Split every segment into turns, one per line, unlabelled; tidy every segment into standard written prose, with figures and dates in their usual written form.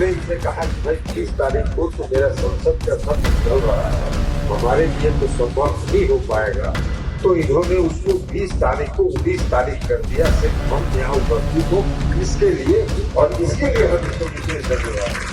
हमने इनसे कहा कि भाई 30 तारीख को तो मेरा संसद का सत्र चल रहा है, हमारे लिए तो संभव नहीं हो पाएगा। तो इन्होंने उसको 20 तारीख को 19 तारीख कर दिया। सिर्फ हम यहाँ उपस्थित हो इसके लिए, और इसके लिए हम इसको विशेष धन्यवाद।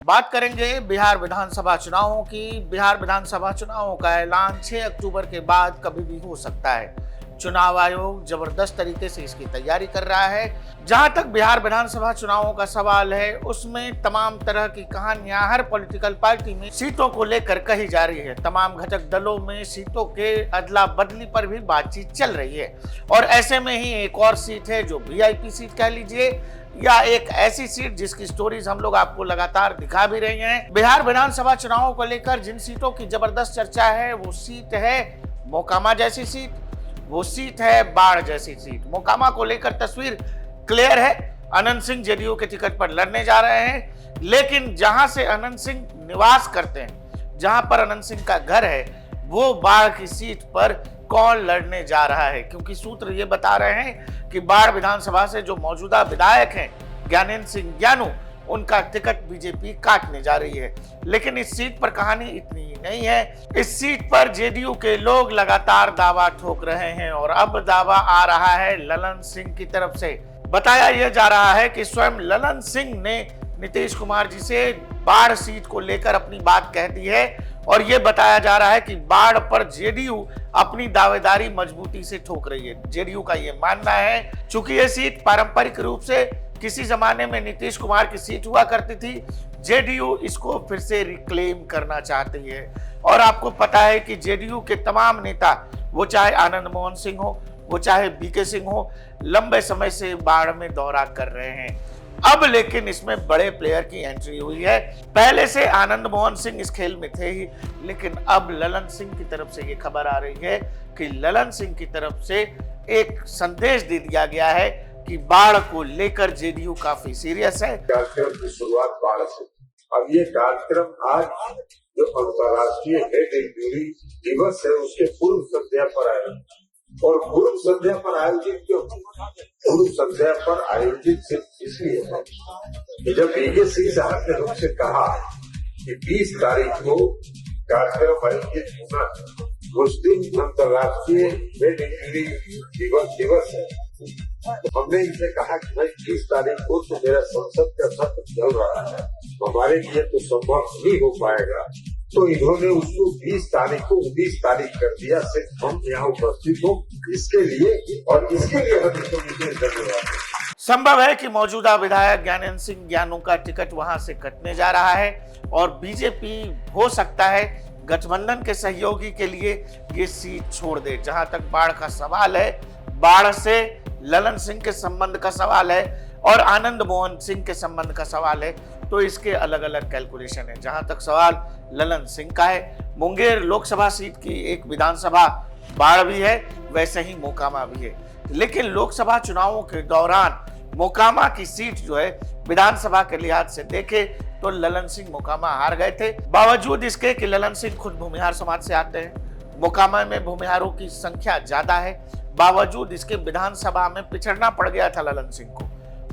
बात करेंगे बिहार विधानसभा चुनावों की। बिहार विधानसभा चुनावों का ऐलान 6 अक्टूबर के बाद कभी भी हो सकता है। चुनाव आयोग जबरदस्त तरीके से इसकी तैयारी कर रहा है। जहां तक बिहार विधानसभा चुनावों का सवाल है, उसमें तमाम तरह की कहानियां हर पॉलिटिकल पार्टी में सीटों को लेकर कही जा रही है। तमाम घटक दलों में सीटों के अदला बदली पर भी बातचीत चल रही है। और ऐसे में ही एक और सीट है जो वीआईपी सीट कह लीजिए, या एक ऐसी सीट जिसकी स्टोरीज हम लोग आपको लगातार दिखा भी रहे हैं। बिहार विधानसभा चुनावों को लेकर जिन सीटों की जबरदस्त चर्चा है, वो सीट है मोकामा जैसी सीट, वो सीट है बाढ़ जैसी सीट। मोकामा को लेकर तस्वीर क्लियर है। अनंत सिंह जेडीयू के टिकट पर लड़ने जा रहे हैं, लेकिन जहां से अनंत सिंह निवास करते हैं, जहां पर अनंत सिंह का घर है, वो बाढ़ की सीट पर कौन लड़ने जा रहा है। क्योंकि सूत्र ये बता रहे हैं कि बाढ़ विधानसभा से जो मौजूदा विधायक हैं ज्ञानेंद्र सिंह ज्ञानू, उनका टिकट बीजेपी काटने जा रही है। लेकिन इस सीट पर कहानी इतनी ही नहीं है। इस सीट पर जेडीयू के लोग लगातार दावा ठोक रहे हैं और अब दावा आ रहा है ललन सिंह की तरफ से। बताया यह जा रहा है कि स्वयं ललन सिंह ने नीतीश कुमार जी से बाढ़ सीट को लेकर अपनी बात कह दी है। और यह बताया जा रहा है कि बाढ़ पर जेडीयू अपनी दावेदारी मजबूती से ठोक रही है। जेडीयू का यह मानना है, चूंकि यह सीट पारंपरिक रूप से किसी जमाने में नीतीश कुमार की सीट हुआ करती थी, जेडीयू इसको फिर से रिक्लेम करना चाहती है। और आपको पता है कि जेडीयू के तमाम नेता, वो चाहे आनंद मोहन सिंह हो, वो चाहे बीके सिंह हो, लंबे समय से बाढ़ में दौरा कर रहे हैं। अब लेकिन इसमें बड़े प्लेयर की एंट्री हुई है। पहले से आनंद मोहन सिंह इस खेल में थे ही, लेकिन अब ललन सिंह की तरफ से ये खबर आ रही है कि ललन सिंह की तरफ से एक संदेश दे दिया गया है कि बाढ़ को लेकर जेडीयू काफी सीरियस है।
कार्यक्रम की शुरुआत बाढ़ से। अब ये कार्यक्रम आज जो अंतर्राष्ट्रीय हेड इंजरी दिवस है, उसके पूर्व संध्या पर आया। और पूर्व संध्या पर आयोजित क्यों? पूर्व संध्या पर आयोजित सिर्फ इसलिए है कि जब बीके सिंह साहब ने हमसे कहा कि 20 तारीख को कार्यक्रम आयोजित होना, उस दिन अंतर्राष्ट्रीय हेड इंजरी दिवस है, तो हमने इनसे कहा कि भाई 20 तारीख को तो मेरा संसद का सत्र चल रहा है, हमारे लिए तो संभव नहीं हो पाएगा। तो इन्होंने उसको 20 तारीख को 19 तारीख कर दिया। सिर्फ हम यहाँ उपस्थित हो इसके लिए, और इसके लिए हम इसको विशेष धन्यवाद।
संभव है कि मौजूदा विधायक ज्ञानेंद्र सिंह ज्ञानू का टिकट वहां से कटने जा रहा है और बीजेपी हो सकता है गठबंधन के सहयोगी के लिए ये सीट छोड़ दे। जहां तक बाढ़ का सवाल है, बाढ़ से ललन सिंह के संबंध का सवाल है और आनंद मोहन सिंह के संबंध का सवाल है, तो इसके अलग अलग कैलकुलेशन है। जहां तक सवाल ललन सिंह का है, मुंगेर लोकसभा सीट की एक विधानसभा बाढ़ भी है, वैसे ही मोकामा भी है। लेकिन लोकसभा चुनावों के दौरान मोकामा की सीट जो है विधानसभा के लिहाज से देखे तो ललन सिंह मोकामा हार गए थे। बावजूद इसके कि ललन सिंह खुद भूमिहार समाज से आते हैं, मोकामा में भूमिहारों की संख्या ज्यादा है, बावजूद इसके विधानसभा में पिछड़ना पड़ गया था ललन सिंह को।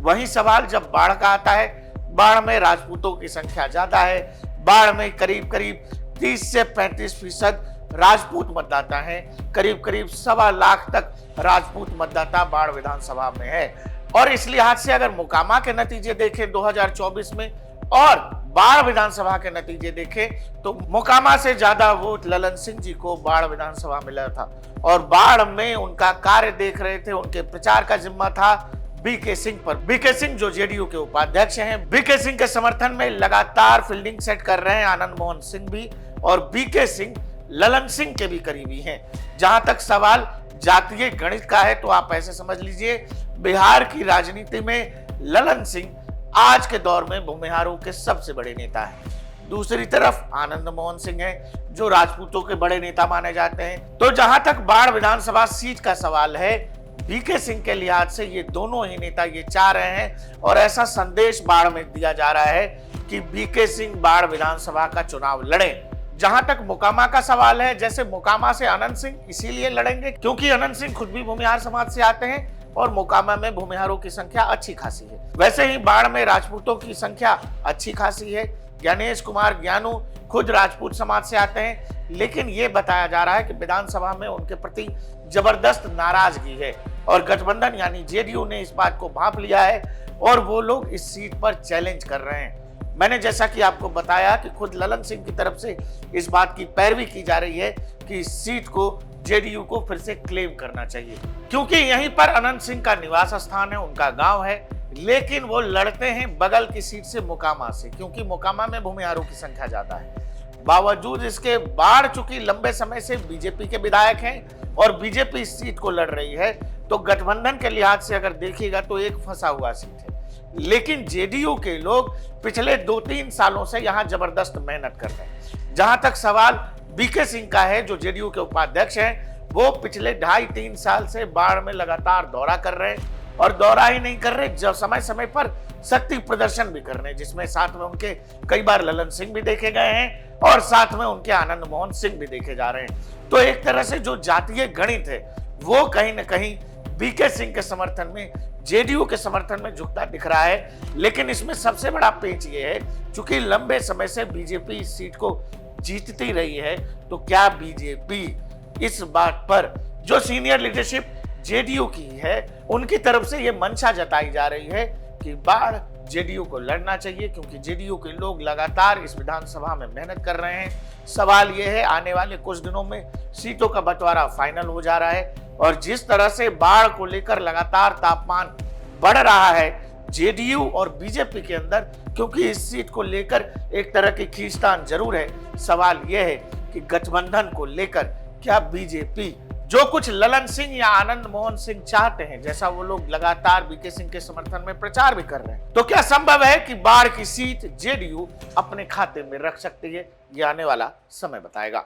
वही सवाल जब बाढ़ का आता है, बाढ़ में राजपूतों की संख्या ज्यादा है। बाढ़ में करीब करीब 30 से 35% राजपूत मतदाता हैं। करीब करीब 1.25 लाख तक राजपूत मतदाता बाढ़ विधानसभा में है। और इस लिहाज से अगर मोकामा के नतीजे देखें 2024 में और बाढ़ विधानसभा के नतीजे देखें तो मोकामा से ज्यादा वोट ललन सिंह जी को बाढ़ विधानसभा मिला था। और बाढ़ में उनका कार्य देख रहे थे, उनके प्रचार का जिम्मा था बीके सिंह पर। बीके सिंह जो जेडीयू के उपाध्यक्ष हैं, बीके सिंह के समर्थन में लगातार फील्डिंग सेट कर रहे हैं आनंद मोहन सिंह भी, और बीके सिंह ललन सिंह के भी करीबी हैं। जहां तक सवाल जातीय गणित का है तो आप ऐसे समझ लीजिए, बिहार की राजनीति में ललन सिंह आज के दौर में भूमिहारों के सबसे बड़े नेता हैं। दूसरी तरफ आनंद मोहन सिंह हैं जो राजपूतों के बड़े नेता माने जाते हैं। तो जहां तक बाढ़ विधानसभा सीट का सवाल है, बीके सिंह के लिहाज से ये दोनों ही नेता ये चाह रहे हैं और ऐसा संदेश बाढ़ में दिया जा रहा है कि बीके सिंह बाढ़ विधानसभा का चुनाव लड़े। जहां तक मोकामा का सवाल है, जैसे मोकामा से अनंत सिंह इसीलिए लड़ेंगे क्योंकि अनंत सिंह खुद भी भूमिहार समाज से आते हैं और मोकामा में भूमिहारों की संख्या अच्छी खासी है। वैसे ही बाढ़ में राजपूतों की संख्या अच्छी खासी है। ज्ञानेश कुमार ज्ञानू खुद राजपूत समाज से आते हैं, लेकिन ये बताया जा रहा है कि विधानसभा में उनके प्रति जबरदस्त नाराजगी है और गठबंधन यानी जेडीयू ने इस बात को भांप लिया है और वो लोग इस सीट पर चैलेंज कर रहे हैं। मैंने जैसा कि आपको बताया कि खुद ललन सिंह की तरफ से इस बात की पैरवी की जा रही है कि इस सीट को जेडीयू को फिर से क्लेम करना चाहिए क्योंकि यहीं पर अनंत सिंह का निवास स्थान है, उनका गांव है, लेकिन वो लड़ते हैं बगल की सीट से मोकामा से क्योंकि मोकामा में भूमिहारों की संख्या ज्यादा है। बावजूद इसके बाढ़ चूंकि लंबे समय से बीजेपी के विधायक हैं और बीजेपी इस सीट को लड़ रही है, तो गठबंधन के लिहाज से अगर देखिएगा तो एक फंसा हुआ सीट है। लेकिन जेडीयू के लोग पिछले 2-3 सालों से यहां जबरदस्त मेहनत कर रहे हैं। जहां तक सवाल बीके सिंह का है जो जेडीयू के उपाध्यक्ष हैं, वो पिछले 2.5-3 साल से बाढ़ में लगातार दौरा कर रहे हैं और दौरा ही नहीं कर रहे, जब समय समय पर शक्ति प्रदर्शन भी कर रहे हैं, जिसमें साथ में उनके कई बार ललन सिंह भी देखे गए हैं और साथ में उनके आनंद मोहन सिंह भी देखे जा रहे हैं। तो एक तरह से जो जातीय गणित है वो कहीं ना कहीं बीके सिंह के समर्थन में, जेडीयू के समर्थन में झुकता दिख रहा है। लेकिन इसमें सबसे बड़ा पेच ये है, चूंकि लंबे समय से बीजेपी इस सीट को जीतती रही है, तो क्या बीजेपी इस बात पर जो सीनियर लीडरशिप जेडीयू की है उनकी तरफ से ये मंशा जताई जा रही है कि बाढ़ जेडीयू को लड़ना चाहिए क्योंकि जेडीयू के लोग लगातार इस विधानसभा में मेहनत कर रहे हैं। सवाल ये है, आने वाले कुछ दिनों में सीटों का बंटवारा फाइनल हो जा रहा है और जिस तरह से बाढ़ को लेकर लगातार तापमान बढ़ रहा है जेडीयू और बीजेपी के अंदर, क्योंकि इस सीट को लेकर एक तरह की खींचतान जरूर है। सवाल यह है कि गठबंधन को लेकर क्या बीजेपी जो कुछ ललन सिंह या आनंद मोहन सिंह चाहते हैं, जैसा वो लोग लगातार बीके सिंह के समर्थन में प्रचार भी कर रहे हैं, तो क्या संभव है कि बाढ़ की सीट जेडीयू अपने खाते में रख सकती है? ये आने वाला समय बताएगा।